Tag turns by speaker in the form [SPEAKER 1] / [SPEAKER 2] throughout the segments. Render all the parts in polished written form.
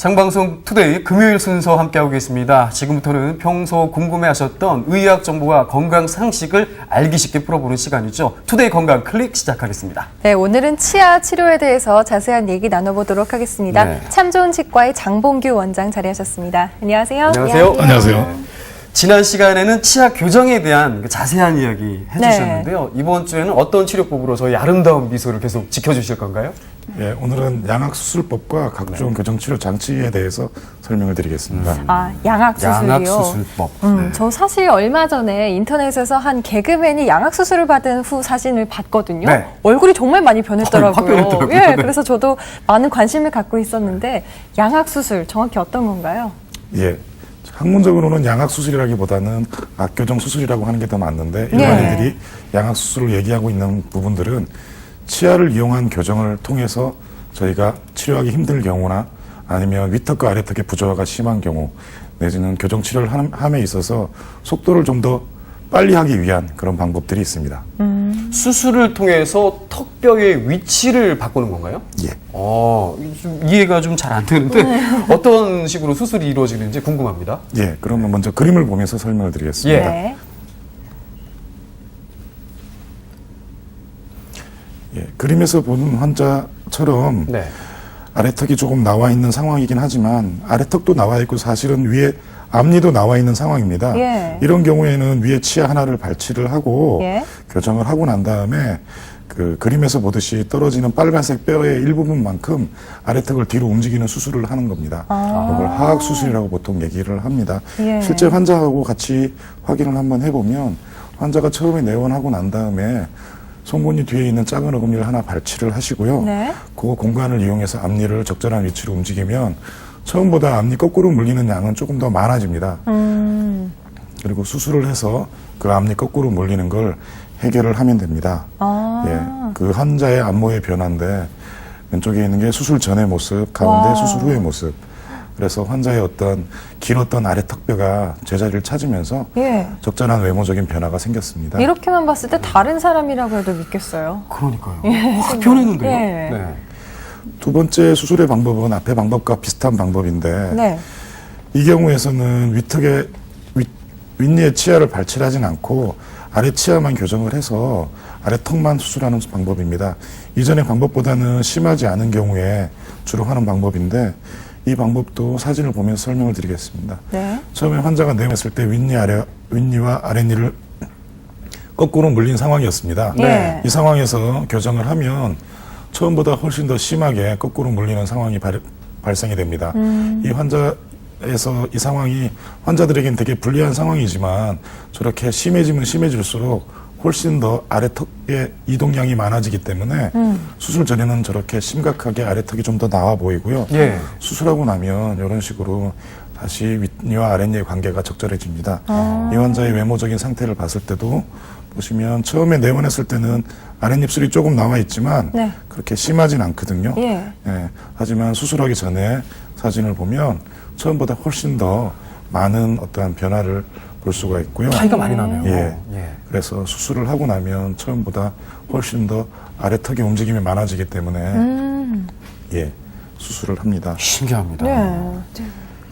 [SPEAKER 1] 생방송 투데이 금요일 순서 함께하고 계십니다. 지금부터는 평소 궁금해하셨던 의학 정보와 건강 상식을 알기 쉽게 풀어보는 시간이죠. 투데이 건강 클릭 시작하겠습니다.
[SPEAKER 2] 네, 오늘은 치아 치료에 대해서 자세한 얘기 나눠보도록 하겠습니다.
[SPEAKER 1] 네.
[SPEAKER 2] 참 좋은 치과의 장봉규 원장 자리하셨습니다. 안녕하세요.
[SPEAKER 1] 안녕하세요.
[SPEAKER 3] 안녕하세요.
[SPEAKER 1] 지난 시간에는 치아 교정에 대한 자세한 이야기 해주셨는데요. 이번 주에는 어떤 치료법으로 저희 아름다운 미소를 계속 지켜주실 건가요?
[SPEAKER 3] 예, 오늘은 양악수술법과 각종 교정치료 장치에 대해서 설명을 드리겠습니다.
[SPEAKER 2] 아, 양악수술이요?
[SPEAKER 1] 양악수술법.
[SPEAKER 2] 저 사실 얼마 전에 인터넷에서 한 개그맨이 양악수술을 받은 후 사진을 봤거든요.
[SPEAKER 1] 네.
[SPEAKER 2] 얼굴이 정말 많이 변했더라고요.
[SPEAKER 1] 확 변했더라고요.
[SPEAKER 2] 예,
[SPEAKER 1] 네.
[SPEAKER 2] 그래서 저도 많은 관심을 갖고 있었는데 양악수술 정확히 어떤 건가요?
[SPEAKER 3] 예, 학문적으로는 양악수술이라기보다는 악교정 수술이라고 하는 게 더 맞는데
[SPEAKER 2] 네.
[SPEAKER 3] 일반인들이 양악수술을 얘기하고 있는 부분들은 치아를 이용한 교정을 통해서 저희가 치료하기 힘들 경우나 아니면 윗턱과 아래턱의 부조화가 심한 경우 내지는 교정 치료를 함에 있어서 속도를 좀 더 빨리 하기 위한 그런 방법들이 있습니다.
[SPEAKER 1] 수술을 통해서 턱뼈의 위치를 바꾸는 건가요?
[SPEAKER 3] 예.
[SPEAKER 1] 좀 이해가 좀 잘 안 되는데 어떤 식으로 수술이 이루어지는지 궁금합니다.
[SPEAKER 3] 예, 그러면 먼저 그림을 보면서 설명을 드리겠습니다.
[SPEAKER 2] 네.
[SPEAKER 3] 예, 그림에서 보는 환자처럼
[SPEAKER 1] 네.
[SPEAKER 3] 아래턱이 조금 나와 있는 상황이긴 하지만 아래턱도 나와 있고 사실은 위에 앞니도 나와 있는 상황입니다.
[SPEAKER 2] 예.
[SPEAKER 3] 이런 경우에는 위에 치아 하나를 발치를 하고
[SPEAKER 2] 예.
[SPEAKER 3] 교정을 하고 난 다음에 그 그림에서 보듯이 떨어지는 빨간색 뼈의 일부분만큼 아래턱을 뒤로 움직이는 수술을 하는 겁니다. 이걸 하악수술이라고 보통 얘기를 합니다.
[SPEAKER 2] 예.
[SPEAKER 3] 실제 환자하고 같이 확인을 한번 해보면 환자가 처음에 내원하고 난 다음에 송곳니 뒤에 있는 작은 어금니를 하나 발치를 하시고요.
[SPEAKER 2] 네.
[SPEAKER 3] 그 공간을 이용해서 앞니를 적절한 위치로 움직이면 처음보다 앞니 거꾸로 물리는 양은 조금 더 많아집니다. 그리고 수술을 해서 그 앞니 거꾸로 물리는 걸 해결을 하면 됩니다. 예, 그 환자의 안모의 변화인데 왼쪽에 있는 게 수술 전의 모습, 가운데
[SPEAKER 2] 와.
[SPEAKER 3] 수술 후의 모습. 그래서 환자의 어떤 길었던 아래 턱뼈가 제자리를 찾으면서
[SPEAKER 2] 예.
[SPEAKER 3] 적절한 외모적인 변화가 생겼습니다.
[SPEAKER 2] 이렇게만 봤을 때 다른 사람이라고 해도 믿겠어요.
[SPEAKER 1] 그러니까요. 확 변했는데요.
[SPEAKER 2] 예.
[SPEAKER 1] 네.
[SPEAKER 3] 두 번째 수술의 방법은 앞의 방법과 비슷한 방법인데
[SPEAKER 2] 네.
[SPEAKER 3] 이 경우에서는 윗니에 치아를 발치하진 않고 아래 치아만 교정을 해서 아래 턱만 수술하는 방법입니다. 이전의 방법보다는 심하지 않은 경우에 주로 하는 방법인데 이 방법도 사진을 보면서 설명을 드리겠습니다.
[SPEAKER 2] 네.
[SPEAKER 3] 처음에 환자가 내원했을 때 윗니와 아랫니를 거꾸로 물린 상황이었습니다.
[SPEAKER 2] 네.
[SPEAKER 3] 이 상황에서 교정을 하면 처음보다 훨씬 더 심하게 거꾸로 물리는 상황이 발생이 됩니다. 이 환자에서 이 상황이 환자들에겐 되게 불리한 상황이지만 저렇게 심해지면 심해질수록 훨씬 더 아래턱의 이동량이 많아지기 때문에 수술 전에는 저렇게 심각하게 아래턱이 좀 더 나와 보이고요.
[SPEAKER 1] 예.
[SPEAKER 3] 수술하고 나면 이런 식으로 다시 윗니와 아랫니의 관계가 적절해집니다. 이 환자의 외모적인 상태를 봤을 때도 보시면 처음에 내원했을 때는 아랫입술이 조금 나와 있지만
[SPEAKER 2] 네.
[SPEAKER 3] 그렇게 심하진 않거든요.
[SPEAKER 2] 예.
[SPEAKER 3] 예, 하지만 수술하기 전에 사진을 보면 처음보다 훨씬 더 많은 어떠한 변화를 볼 수가 있고요.
[SPEAKER 1] 차이가 많이 나네요.
[SPEAKER 3] 예.
[SPEAKER 1] 예.
[SPEAKER 3] 그래서 수술을 하고 나면 처음보다 훨씬 더 아래턱의 움직임이 많아지기 때문에 예, 수술을 합니다.
[SPEAKER 1] 신기합니다.
[SPEAKER 2] 네.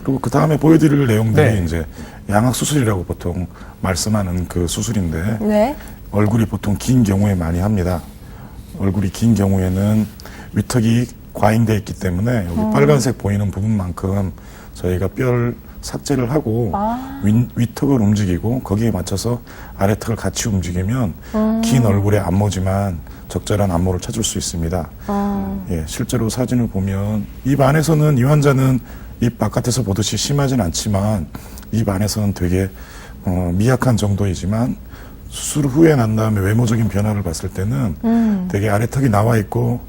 [SPEAKER 3] 그리고 그 다음에 보여드릴 내용들이
[SPEAKER 1] 네.
[SPEAKER 3] 이제 양악수술이라고 보통 말씀하는 그 수술인데
[SPEAKER 2] 네.
[SPEAKER 3] 얼굴이 보통 긴 경우에 많이 합니다. 얼굴이 긴 경우에는 위턱이 과잉되어 있기 때문에 여기 빨간색 보이는 부분만큼 저희가 뼈를 삭제를 하고 윗턱을 움직이고 거기에 맞춰서 아래턱을 같이 움직이면 긴 얼굴의 안모지만 적절한 안모를 찾을 수 있습니다. 예, 실제로 사진을 보면 입 안에서는 이 환자는 입 바깥에서 보듯이 심하진 않지만 입 안에서는 되게 미약한 정도이지만 수술 후에 난 다음에 외모적인 변화를 봤을 때는 되게 아래턱이 나와 있고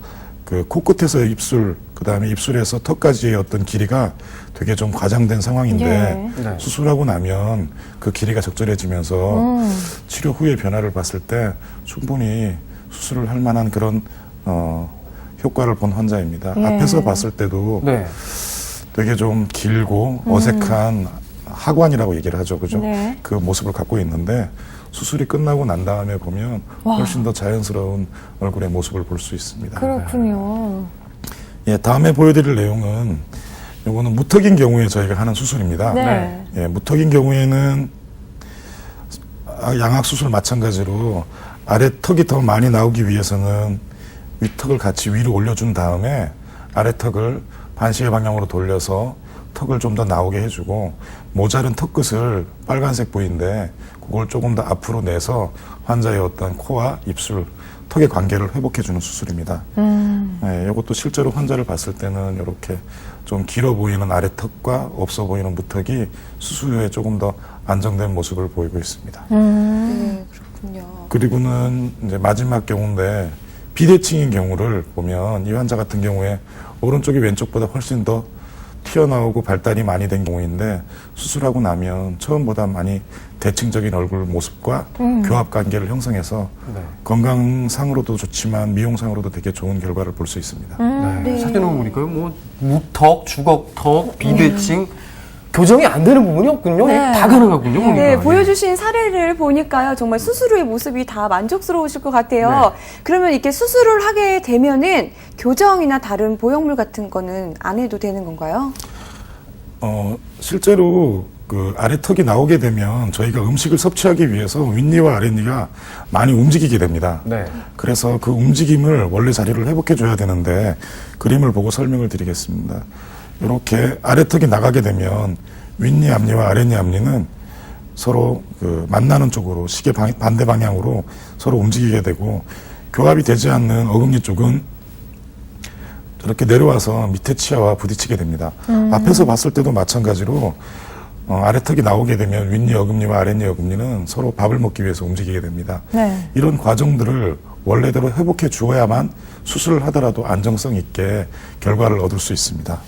[SPEAKER 3] 그 코끝에서 입술, 그 다음에 입술에서 턱까지의 어떤 길이가 되게 좀 과장된 상황인데
[SPEAKER 2] 예.
[SPEAKER 1] 네.
[SPEAKER 3] 수술하고 나면 그 길이가 적절해지면서 치료 후의 변화를 봤을 때 충분히 수술을 할 만한 그런 효과를 본 환자입니다.
[SPEAKER 2] 예.
[SPEAKER 3] 앞에서 봤을 때도
[SPEAKER 1] 네.
[SPEAKER 3] 되게 좀 길고 어색한 하관이라고 얘기를 하죠. 그죠?
[SPEAKER 2] 네.
[SPEAKER 3] 그 모습을 갖고 있는데 수술이 끝나고 난 다음에 보면 훨씬 더 자연스러운 얼굴의 모습을 볼 수 있습니다.
[SPEAKER 2] 그렇군요.
[SPEAKER 3] 예, 다음에 보여드릴 내용은 요거는 무턱인 경우에 저희가 하는 수술입니다.
[SPEAKER 2] 네.
[SPEAKER 3] 예, 무턱인 경우에는 양악 수술 마찬가지로 아래 턱이 더 많이 나오기 위해서는 윗턱을 같이 위로 올려준 다음에 아래 턱을 반시계 방향으로 돌려서 턱을 좀 더 나오게 해주고 모자른 턱 끝을 빨간색 부위인데 그걸 조금 더 앞으로 내서 환자의 어떤 코와 입술, 턱의 관계를 회복해주는 수술입니다. 네, 이것도 실제로 환자를 봤을 때는 이렇게 좀 길어 보이는 아래 턱과 없어 보이는 무턱이 수술 후에 조금 더 안정된 모습을 보이고 있습니다.
[SPEAKER 4] 네, 그렇군요.
[SPEAKER 3] 그리고는 이제 마지막 경우인데 비대칭인 경우를 보면 이 환자 같은 경우에 오른쪽이 왼쪽보다 훨씬 더 튀어나오고 발달이 많이 된 경우인데 수술하고 나면 처음보다 많이 대칭적인 얼굴 모습과 교합 관계를 형성해서
[SPEAKER 1] 네.
[SPEAKER 3] 건강상으로도 좋지만 미용상으로도 되게 좋은 결과를 볼 수 있습니다.
[SPEAKER 1] 네. 사진을 보니까요, 뭐 무턱, 주걱턱, 비대칭 교정이 안 되는 부분이 없군요.
[SPEAKER 2] 네.
[SPEAKER 1] 다 가능하군요.
[SPEAKER 4] 네,
[SPEAKER 1] 보니까.
[SPEAKER 4] 보여주신 사례를 보니까요, 정말 수술 후의 모습이 다 만족스러우실 것 같아요.
[SPEAKER 1] 네.
[SPEAKER 4] 그러면 이렇게 수술을 하게 되면은 교정이나 다른 보형물 같은 거는 안 해도 되는 건가요?
[SPEAKER 3] 실제로 그 아래 턱이 나오게 되면 저희가 음식을 섭취하기 위해서 윗니와 아랫니가 많이 움직이게 됩니다.
[SPEAKER 1] 네.
[SPEAKER 3] 그래서 그 움직임을 원래 자리를 회복해 줘야 되는데 그림을 보고 설명을 드리겠습니다. 이렇게 아래 턱이 나가게 되면 윗니 앞니와 아랫니 앞니는 서로 그 만나는 쪽으로 시계 반대 방향으로 서로 움직이게 되고 교합이 되지 않는 어금니 쪽은 이렇게 내려와서 밑에 치아와 부딪히게 됩니다. 앞에서 봤을 때도 마찬가지로 아래 턱이 나오게 되면 윗니 어금니와 아랫니 어금니는 서로 밥을 먹기 위해서 움직이게 됩니다.
[SPEAKER 2] 네.
[SPEAKER 3] 이런 과정들을 원래대로 회복해 주어야만 수술을 하더라도 안정성 있게 결과를 얻을 수 있습니다.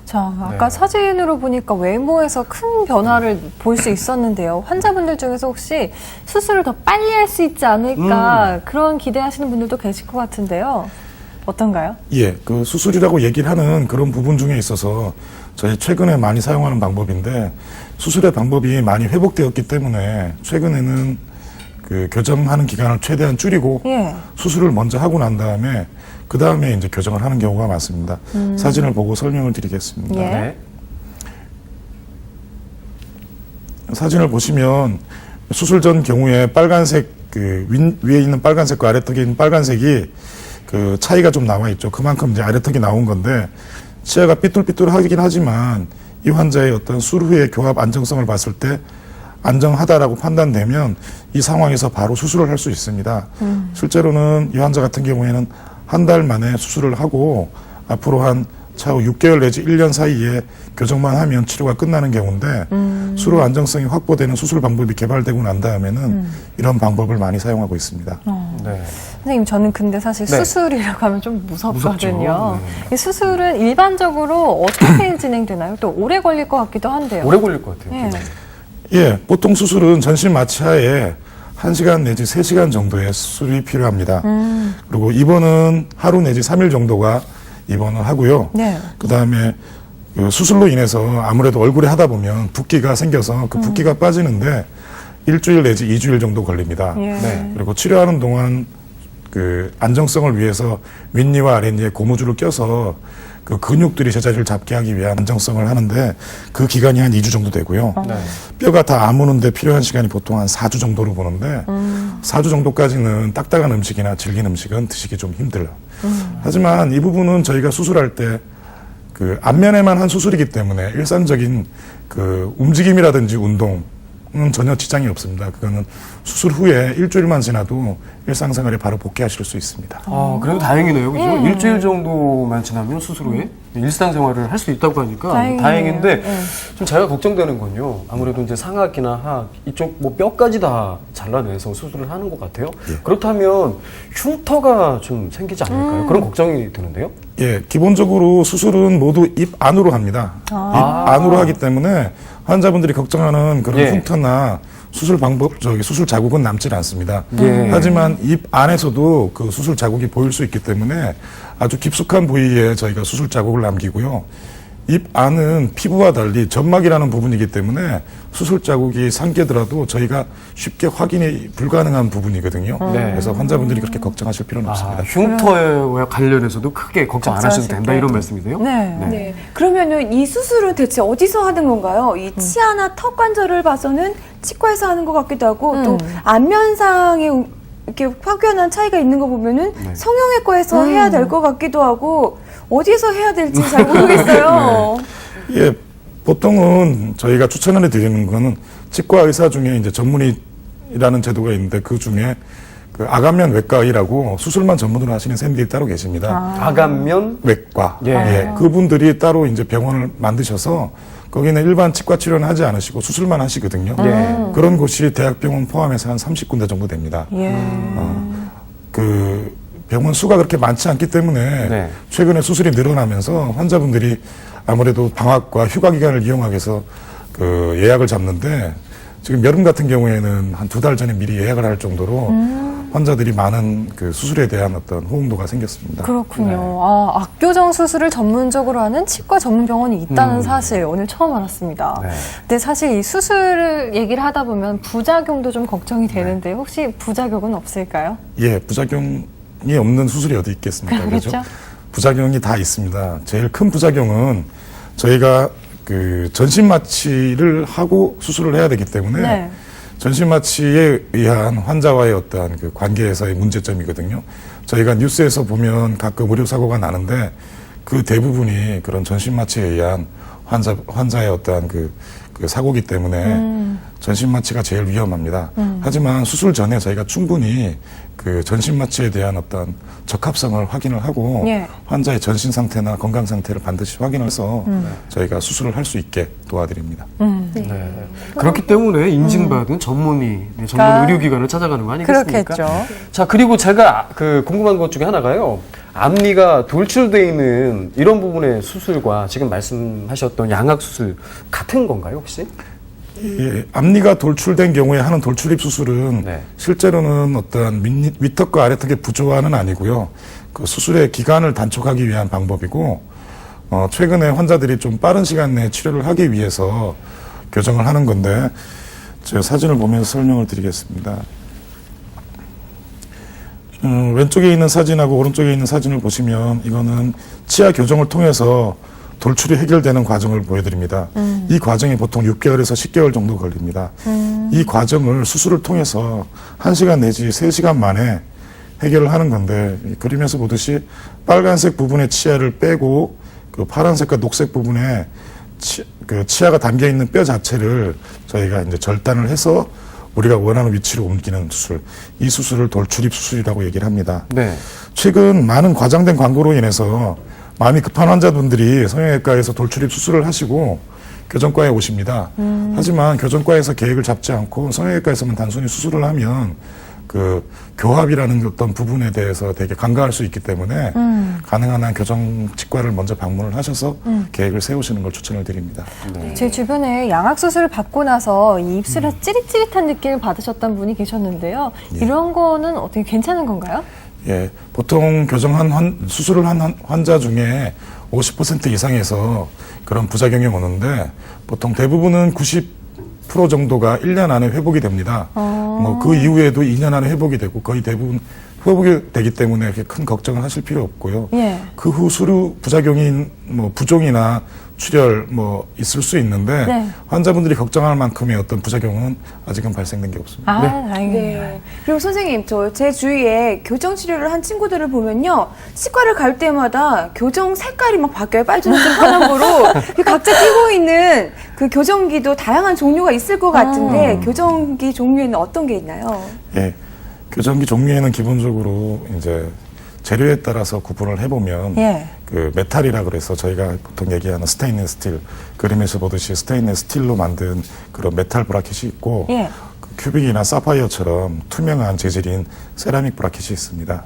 [SPEAKER 2] 자, 아까
[SPEAKER 1] 네.
[SPEAKER 2] 사진으로 보니까 외모에서 큰 변화를 볼 수 있었는데요. 환자분들 중에서 혹시 수술을 더 빨리 할 수 있지 않을까 그런 기대하시는 분들도 계실 것 같은데요. 어떤가요?
[SPEAKER 3] 예, 그 수술이라고 얘기를 하는 그런 부분 중에 있어서 저희 최근에 많이 사용하는 방법인데 수술의 방법이 많이 회복되었기 때문에 최근에는 그 교정하는 기간을 최대한 줄이고
[SPEAKER 2] 예.
[SPEAKER 3] 수술을 먼저 하고 난 다음에 그 다음에 이제 교정을 하는 경우가 많습니다. 사진을 보고 설명을 드리겠습니다.
[SPEAKER 2] 예.
[SPEAKER 1] 네.
[SPEAKER 3] 사진을 보시면 수술 전 경우에 빨간색 그 위에 있는 빨간색과 아래턱에 있는 빨간색이 그 차이가 좀 나와 있죠. 그만큼 이제 아래턱이 나온 건데 치아가 삐뚤삐뚤하긴 하지만 이 환자의 어떤 수술 후의 교합 안정성을 봤을 때 안정하다라고 판단되면 이 상황에서 바로 수술을 할 수 있습니다. 실제로는 이 환자 같은 경우에는 한 달 만에 수술을 하고 앞으로 한 차후 6개월 내지 1년 사이에 교정만 하면 치료가 끝나는 경우인데 수술 안정성이 확보되는 수술 방법이 개발되고 난 다음에는 이런 방법을 많이 사용하고 있습니다.
[SPEAKER 1] 네.
[SPEAKER 2] 선생님, 저는 근데 사실
[SPEAKER 1] 네.
[SPEAKER 2] 수술이라고 하면 좀 무섭거든요.
[SPEAKER 1] 무섭죠.
[SPEAKER 2] 이 수술은 일반적으로 어떻게 진행되나요? 또 오래 걸릴 것 같기도 한데요.
[SPEAKER 1] 오래 걸릴 것 같아요.
[SPEAKER 2] 예.
[SPEAKER 3] 예, 보통 수술은 전신 마취하에 1시간 내지 3시간 정도의 수술이 필요합니다. 그리고 입원은 하루 내지 3일 정도가 입원을 하고요.
[SPEAKER 2] 네.
[SPEAKER 3] 그 다음에 그 수술로 인해서 아무래도 얼굴에 하다 보면 붓기가 생겨서 그 붓기가 빠지는데 일주일 내지 2주일 정도 걸립니다.
[SPEAKER 2] 예.
[SPEAKER 1] 네.
[SPEAKER 3] 그리고 치료하는 동안 그 안정성을 위해서 윗니와 아랫니에 고무줄을 껴서 그 근육들이 제자리를 잡게 하기 위한 안정성을 하는데 그 기간이 한 2주 정도 되고요.
[SPEAKER 1] 네.
[SPEAKER 3] 뼈가 다 아무는데 필요한 시간이 보통 한 4주 정도로 보는데 4주 정도까지는 딱딱한 음식이나 질긴 음식은 드시기 좀 힘들어요. 하지만 이 부분은 저희가 수술할 때 그 안면에만 한 수술이기 때문에 일상적인 그 움직임이라든지 운동은 전혀 지장이 없습니다. 그거는 수술 후에 일주일만 지나도 일상생활에 바로 복귀하실 수 있습니다.
[SPEAKER 1] 아, 그래도 다행이네요. 그죠? 일주일 정도만 지나면 수술 후에 일상생활을 할 수 있다고 하니까
[SPEAKER 2] 다행이네요.
[SPEAKER 1] 다행인데
[SPEAKER 2] 네.
[SPEAKER 1] 좀 제가 걱정되는 건요. 아무래도 이제 상악이나 하악 이쪽 뭐 뼈까지 다 잘라내서 수술을 하는 것 같아요. 그렇다면 흉터가 좀 생기지 않을까요? 그런 걱정이 드는데요.
[SPEAKER 3] 예, 기본적으로 수술은 모두 입 안으로 합니다. 입 안으로 하기 때문에 환자분들이 걱정하는 그런
[SPEAKER 1] 예.
[SPEAKER 3] 흉터나 수술 방법, 수술 자국은 남질 않습니다.
[SPEAKER 1] 예.
[SPEAKER 3] 하지만 입 안에서도 그 수술 자국이 보일 수 있기 때문에 아주 깊숙한 부위에 저희가 수술 자국을 남기고요. 입 안은 피부와 달리 점막이라는 부분이기 때문에 수술 자국이 삼키더라도 저희가 쉽게 확인이 불가능한 부분이거든요.
[SPEAKER 1] 네.
[SPEAKER 3] 그래서 환자분들이 그렇게 걱정하실 필요는 없습니다.
[SPEAKER 1] 흉터와 관련해서도 크게 걱정 안 하셔도 된다 이런 말씀이세요?
[SPEAKER 2] 네.
[SPEAKER 4] 네. 그러면은 이 수술은 대체 어디서 하는 건가요? 이 치아나 턱 관절을 봐서는 치과에서 하는 것 같기도 하고 또 안면상에 이렇게 확연한 차이가 있는 거 보면은 성형외과에서 해야 될 것 같기도 하고 어디서 해야 될지 잘 모르겠어요.
[SPEAKER 3] 예, 보통은 저희가 추천을 드리는 거는 치과 의사 중에 이제 전문의라는 제도가 있는데 그 중에 그 아간면 외과의라고 수술만 전문으로 하시는 선생님들이 따로 계십니다.
[SPEAKER 1] 아간면
[SPEAKER 3] 외과.
[SPEAKER 1] 예.
[SPEAKER 3] 예, 그분들이 따로 이제 병원을 만드셔서 거기는 일반 치과 치료는 하지 않으시고 수술만 하시거든요.
[SPEAKER 1] 예.
[SPEAKER 3] 그런 곳이 대학병원 포함해서 한 30군데 정도 됩니다.
[SPEAKER 2] 예.
[SPEAKER 3] 그 병원 수가 그렇게 많지 않기 때문에
[SPEAKER 1] 네.
[SPEAKER 3] 최근에 수술이 늘어나면서 환자분들이 아무래도 방학과 휴가 기간을 이용하기 위해서 그 예약을 잡는데 지금 여름 같은 경우에는 한 2달 전에 미리 예약을 할 정도로 환자들이 많은 그 수술에 대한 어떤 호응도가 생겼습니다.
[SPEAKER 2] 그렇군요. 아, 악교정 수술을 전문적으로 하는 치과 전문 병원이 있다는 사실 오늘 처음 알았습니다.
[SPEAKER 1] 네.
[SPEAKER 2] 근데 사실 이 수술을 얘기를 하다 보면 부작용도 좀 걱정이 되는데 혹시 부작용은 없을까요?
[SPEAKER 3] 예, 부작용이 없는 수술이 어디 있겠습니까?
[SPEAKER 2] 그렇죠.
[SPEAKER 3] 부작용이 다 있습니다. 제일 큰 부작용은 저희가 그 전신 마취를 하고 수술을 해야 되기 때문에
[SPEAKER 2] 네.
[SPEAKER 3] 전신 마취에 의한 환자와의 어떠한 그 관계에서의 문제점이거든요. 저희가 뉴스에서 보면 가끔 의료 사고가 나는데 그 대부분이 그런 전신 마취에 의한 환자의 어떠한 그 사고기 때문에 전신 마취가 제일 위험합니다. 하지만 수술 전에 저희가 충분히 그 전신 마취에 대한 어떤 적합성을 확인을 하고
[SPEAKER 2] 예.
[SPEAKER 3] 환자의 전신 상태나 건강 상태를 반드시 확인해서 저희가 수술을 할 수 있게 도와드립니다.
[SPEAKER 1] 네. 그렇기 때문에 인증받은 전문 의료기관을 찾아가는 거 아니겠습니까?
[SPEAKER 2] 그렇겠죠.
[SPEAKER 1] 자, 그리고 제가 그 궁금한 것 중에 하나가요. 앞니가 돌출되어 있는 이런 부분의 수술과 지금 말씀하셨던 양악 수술 같은 건가요, 혹시?
[SPEAKER 3] 예, 앞니가 돌출된 경우에 하는 돌출입 수술은
[SPEAKER 1] 네.
[SPEAKER 3] 실제로는 어떠한 윗턱과 아래턱의 부조화는 아니고요. 그 수술의 기간을 단축하기 위한 방법이고, 최근에 환자들이 좀 빠른 시간 내에 치료를 하기 위해서 교정을 하는 건데, 제가 사진을 보면서 설명을 드리겠습니다. 왼쪽에 있는 사진하고 오른쪽에 있는 사진을 보시면 이거는 치아 교정을 통해서 돌출이 해결되는 과정을 보여드립니다. 이 과정이 보통 6개월에서 10개월 정도 걸립니다. 이 과정을 수술을 통해서 1시간 내지 3시간 만에 해결을 하는 건데 그림에서 보듯이 빨간색 부분의 치아를 빼고 그 파란색과 녹색 부분에 그 치아가 담겨 있는 뼈 자체를 저희가 이제 절단을 해서 우리가 원하는 위치로 옮기는 수술. 이 수술을 돌출입 수술이라고 얘기를 합니다.
[SPEAKER 1] 네.
[SPEAKER 3] 최근 많은 과장된 광고로 인해서 마음이 급한 환자분들이 성형외과에서 돌출입 수술을 하시고 교정과에 오십니다. 하지만 교정과에서 계획을 잡지 않고 성형외과에서만 단순히 수술을 하면 그 교합이라는 어떤 부분에 대해서 되게 간과할 수 있기 때문에 가능한 한 교정치과를 먼저 방문을 하셔서 계획을 세우시는 걸 추천을 드립니다.
[SPEAKER 2] 제 주변에 양악 수술을 받고 나서 이 입술에 찌릿찌릿한 느낌을 받으셨던 분이 계셨는데요. 이런 거는 어떻게 괜찮은 건가요?
[SPEAKER 3] 예, 보통 수술을 한 환자 중에 50% 이상에서 그런 부작용이 오는데 보통 대부분은 90% 정도가 1년 안에 회복이 됩니다. 뭐 그 이후에도 2년 안에 회복이 되고 거의 대부분 회복이 되기 때문에 이렇게 큰 걱정을 하실 필요 없고요.
[SPEAKER 2] 예.
[SPEAKER 3] 그 후 수루 부작용인 뭐 부종이나 출혈 뭐 있을 수 있는데
[SPEAKER 2] 네.
[SPEAKER 3] 환자분들이 걱정할 만큼의 어떤 부작용은 아직은 발생된 게 없습니다.
[SPEAKER 2] 아, 다행이네요.
[SPEAKER 4] 네. 그리고 선생님, 제 주위에 교정 치료를 한 친구들을 보면요. 치과를 갈 때마다 교정 색깔이 막 바뀌어요. 빨주노초 파란거로. 각자 끼고 있는 그 교정기도 다양한 종류가 있을 것 같은데 교정기 종류에는 어떤 게 있나요?
[SPEAKER 3] 예. 교정기 종류에는 기본적으로 이제 재료에 따라서 구분을 해보면
[SPEAKER 2] 예.
[SPEAKER 3] 그 메탈이라 그래서 저희가 보통 얘기하는 스테인리스 스틸 그림에서 보듯이 스테인리스 스틸로 만든 그런 메탈 브라켓이 있고
[SPEAKER 2] 예.
[SPEAKER 3] 그 큐빅이나 사파이어처럼 투명한 재질인 세라믹 브라켓이 있습니다.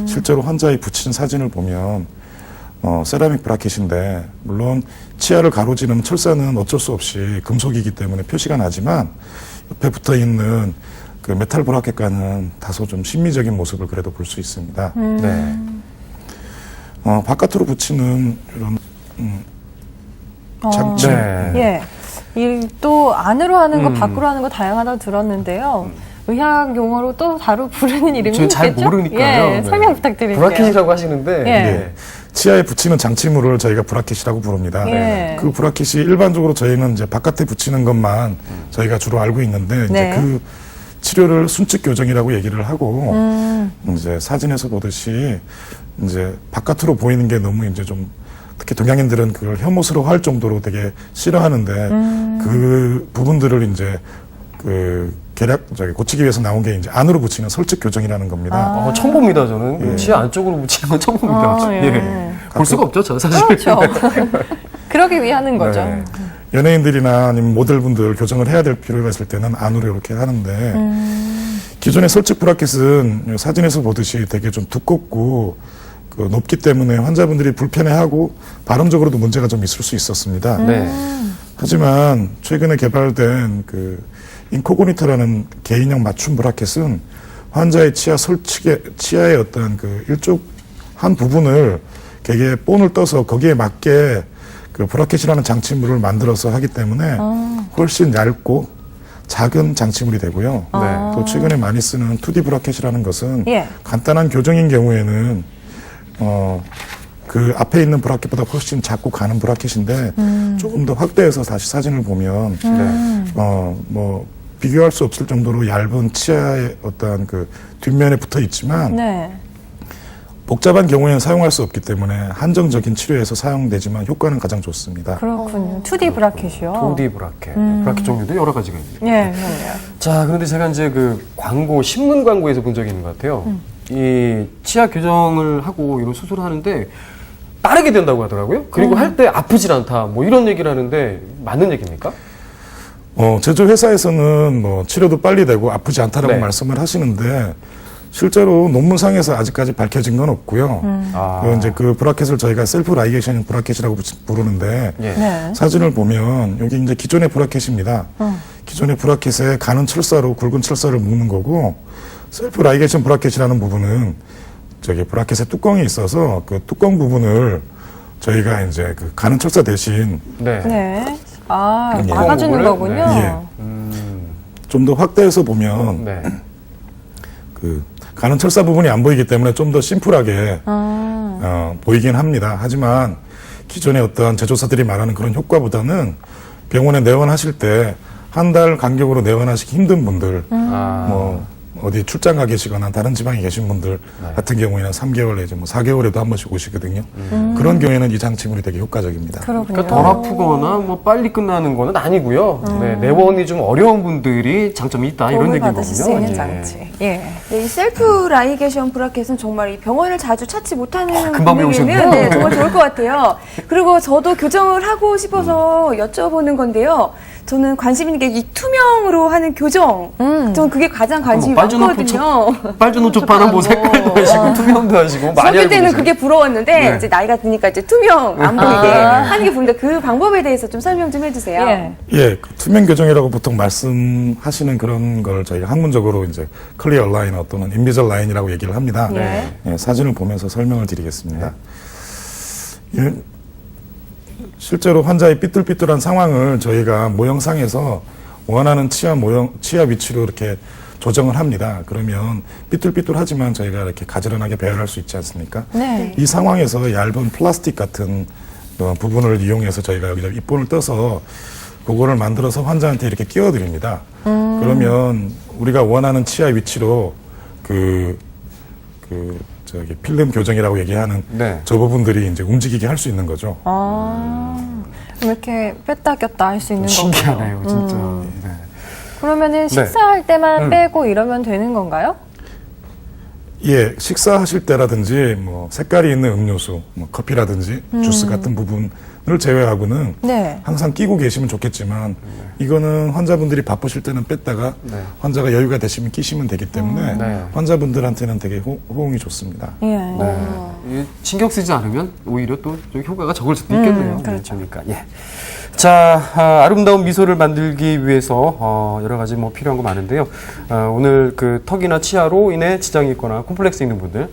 [SPEAKER 3] 실제로 환자의 붙인 사진을 보면 세라믹 브라켓인데 물론 치아를 가로지르는 철사는 어쩔 수 없이 금속이기 때문에 표시가 나지만 옆에 붙어 있는 그 메탈 브라켓과는 다소 좀 심미적인 모습을 그래도 볼 수 있습니다.
[SPEAKER 1] 네.
[SPEAKER 3] 바깥으로 붙이는 이런 장치.
[SPEAKER 1] 네.
[SPEAKER 2] 예. 이 또 안으로 하는 거,
[SPEAKER 1] 음.
[SPEAKER 2] 밖으로 하는 거 다양하다고 들었는데요. 의학 용어로 또 다루 부르는 이름이
[SPEAKER 1] 저는 잘
[SPEAKER 2] 있겠죠?
[SPEAKER 1] 모르니까요.
[SPEAKER 2] 예,
[SPEAKER 1] 네.
[SPEAKER 2] 설명 부탁드릴게요.
[SPEAKER 1] 브라켓이라고 하시는데
[SPEAKER 2] 예.
[SPEAKER 3] 예. 치아에 붙이는 장치물을 저희가 브라켓이라고 부릅니다.
[SPEAKER 2] 예.
[SPEAKER 3] 그 브라켓이 일반적으로 저희는 이제 바깥에 붙이는 것만 저희가 주로 알고 있는데 이제
[SPEAKER 2] 네.
[SPEAKER 3] 그 치료를 순측 교정이라고 얘기를 하고 이제 사진에서 보듯이 이제 바깥으로 보이는 게 너무 이제 좀 특히 동양인들은 그걸 혐오스러워할 정도로 되게 싫어하는데 그 부분들을 이제 그 고치기 위해서 나온 게 이제 안으로 붙이는 설측 교정이라는 겁니다.
[SPEAKER 1] 처음 봅니다, 저는. 치아 안쪽으로 묻히는 건 처음 봅니다.
[SPEAKER 2] 예.
[SPEAKER 1] 볼 수가 없죠, 저 사실.
[SPEAKER 2] 그렇죠. 그러기 위해 하는 거죠.
[SPEAKER 1] 네.
[SPEAKER 3] 연예인들이나 아니면 모델분들 교정을 해야 될 필요가 있을 때는 안으로 이렇게 하는데 기존의 설측 브라켓은 사진에서 보듯이 되게 좀 두껍고 그 높기 때문에 환자분들이 불편해하고 발음적으로도 문제가 좀 있을 수 있었습니다.
[SPEAKER 1] 네.
[SPEAKER 3] 하지만 최근에 개발된 그 인코그니터라는 개인형 맞춤 브라켓은 환자의 치아의 어떤 그 일쪽 한 부분을 되게 본을 떠서 거기에 맞게 그 브라켓이라는 장치물을 만들어서 하기 때문에 훨씬 얇고 작은 장치물이 되고요.
[SPEAKER 1] 네.
[SPEAKER 3] 또 최근에 많이 쓰는 2D 브라켓이라는 것은
[SPEAKER 2] 예.
[SPEAKER 3] 간단한 교정인 경우에는 그 앞에 있는 브라켓보다 훨씬 작고 가는 브라켓인데 조금 더 확대해서 다시 사진을 보면 뭐 비교할 수 없을 정도로 얇은 치아의 어떤 그 뒷면에 붙어 있지만
[SPEAKER 2] 네.
[SPEAKER 3] 복잡한 경우에는 사용할 수 없기 때문에 한정적인 치료에서 사용되지만 효과는 가장 좋습니다.
[SPEAKER 2] 그렇군요. 2D 브라켓이요.
[SPEAKER 1] 2D 브라켓. 브라켓 종류도 여러 가지가 있네요.
[SPEAKER 2] 예, 그럼요.
[SPEAKER 1] 자, 그런데 제가 이제 그 광고, 신문 광고에서 본 적이 있는 것 같아요. 이 치아 교정을 하고 이런 수술을 하는데 빠르게 된다고 하더라고요. 그리고 할 때 아프질 않다. 뭐 이런 얘기를 하는데 맞는 얘기입니까?
[SPEAKER 3] 제조 회사에서는 뭐 치료도 빨리 되고 아프지 않다라고
[SPEAKER 1] 네.
[SPEAKER 3] 말씀을 하시는데 실제로 논문상에서 아직까지 밝혀진 건 없고요. 이제 그 브라켓을 저희가 셀프 라이게이션 브라켓이라고 부르는데
[SPEAKER 1] 예.
[SPEAKER 2] 네.
[SPEAKER 3] 사진을 보면 여기 이제 기존의 브라켓입니다. 기존의 브라켓에 가는 철사로 굵은 철사를 묶는 거고 셀프 라이게이션 브라켓이라는 부분은 저기 브라켓에 뚜껑이 있어서 그 뚜껑 부분을 저희가 이제 그 가는 철사 대신
[SPEAKER 1] 네.
[SPEAKER 2] 네. 아,
[SPEAKER 3] 예.
[SPEAKER 2] 막아주는
[SPEAKER 1] 그거를?
[SPEAKER 2] 거군요.
[SPEAKER 3] 예. 좀 더 확대해서 보면
[SPEAKER 1] 네.
[SPEAKER 3] 그 가는 철사 부분이 안 보이기 때문에 좀 더 심플하게 보이긴 합니다. 하지만 기존의 어떤 제조사들이 말하는 그런 효과보다는 병원에 내원하실 때 한 달 간격으로 내원하시기 힘든 분들, 뭐 어디 출장 가 계시거나 다른 지방에 계신 분들 같은 경우에는 3개월 내지 뭐 4개월에도 한 번씩 오시거든요. 그런 경우에는 이 장치물이 되게 효과적입니다.
[SPEAKER 2] 그렇군요.
[SPEAKER 1] 그러니까 덜 아프거나 뭐 빨리 끝나는 거는 아니고요. 네, 내원이 좀 어려운 분들이 장점이 있다 이런
[SPEAKER 2] 도움을
[SPEAKER 1] 얘기거든요.
[SPEAKER 2] 받으실 수 있는
[SPEAKER 1] 예.
[SPEAKER 2] 장치. 예.
[SPEAKER 4] 네, 이 셀프 라이게이션 브라켓은 정말 이 병원을 자주 찾지 못하는
[SPEAKER 1] 금방
[SPEAKER 4] 분에게는
[SPEAKER 1] 배우셨네요.
[SPEAKER 4] 네, 정말 좋을 것 같아요. 그리고 저도 교정을 하고 싶어서 여쭤보는 건데요. 저는 관심 있는 게 이 투명으로 하는 교정. 저는 그게 가장 관심이 많거든요.
[SPEAKER 1] 빨주노초파는 뭐 색깔도 하시고 투명도 하시고 많이
[SPEAKER 4] 저기
[SPEAKER 1] 알고
[SPEAKER 4] 때는
[SPEAKER 1] 계세요.
[SPEAKER 4] 그게 부러웠는데
[SPEAKER 1] 네.
[SPEAKER 4] 이제 나이가 드니까 이제 투명 안 보이게 하는 게 보는데 그 방법에 대해서 좀 설명 좀 해주세요.
[SPEAKER 2] 예.
[SPEAKER 3] 예, 그 투명 교정이라고 보통 말씀하시는 그런 걸 저희가 학문적으로 이제 클리어 라이너 또는 인비절 라인이라고 얘기를 합니다.
[SPEAKER 2] 네.
[SPEAKER 3] 예, 사진을 보면서 설명을 드리겠습니다. 예, 실제로 환자의 삐뚤삐뚤한 상황을 저희가 모형상에서 원하는 치아 위치로 이렇게 조정을 합니다. 그러면 삐뚤삐뚤하지만 저희가 이렇게 가지런하게 배열할 수 있지 않습니까?
[SPEAKER 2] 네.
[SPEAKER 3] 이 상황에서 얇은 플라스틱 같은 부분을 이용해서 저희가 여기다 입본을 떠서 그거를 만들어서 환자한테 이렇게 끼워드립니다. 그러면 우리가 원하는 치아 위치로 저기 필름 교정이라고 얘기하는
[SPEAKER 1] 네.
[SPEAKER 3] 저 부분들이 이제 움직이게 할 수 있는 거죠.
[SPEAKER 2] 이렇게 뺐다 꼈다 할 수 있는 거군요.
[SPEAKER 1] 신기하네요, 진짜. 네.
[SPEAKER 2] 그러면은 식사할 때만 빼고 이러면 되는 건가요?
[SPEAKER 3] 예, 식사하실 때라든지 뭐 색깔이 있는 음료수, 뭐 커피라든지 주스 같은 부분을 제외하고는
[SPEAKER 2] 네.
[SPEAKER 3] 항상 끼고 계시면 좋겠지만 이거는 환자분들이 바쁘실 때는 뺐다가 환자가 여유가 되시면 끼시면 되기 때문에
[SPEAKER 1] 네.
[SPEAKER 3] 환자분들한테는 되게 호응이 좋습니다.
[SPEAKER 2] 예.
[SPEAKER 1] 네. 이게 신경 쓰지 않으면 오히려 또 좀 효과가 적을 수도 있겠네요.
[SPEAKER 2] 그렇죠.
[SPEAKER 1] 그러니까 예. 자, 아름다운 미소를 만들기 위해서 여러 가지 뭐 필요한 거 많은데요. 오늘 그 턱이나 치아로 인해 지장이 있거나 콤플렉스 있는 분들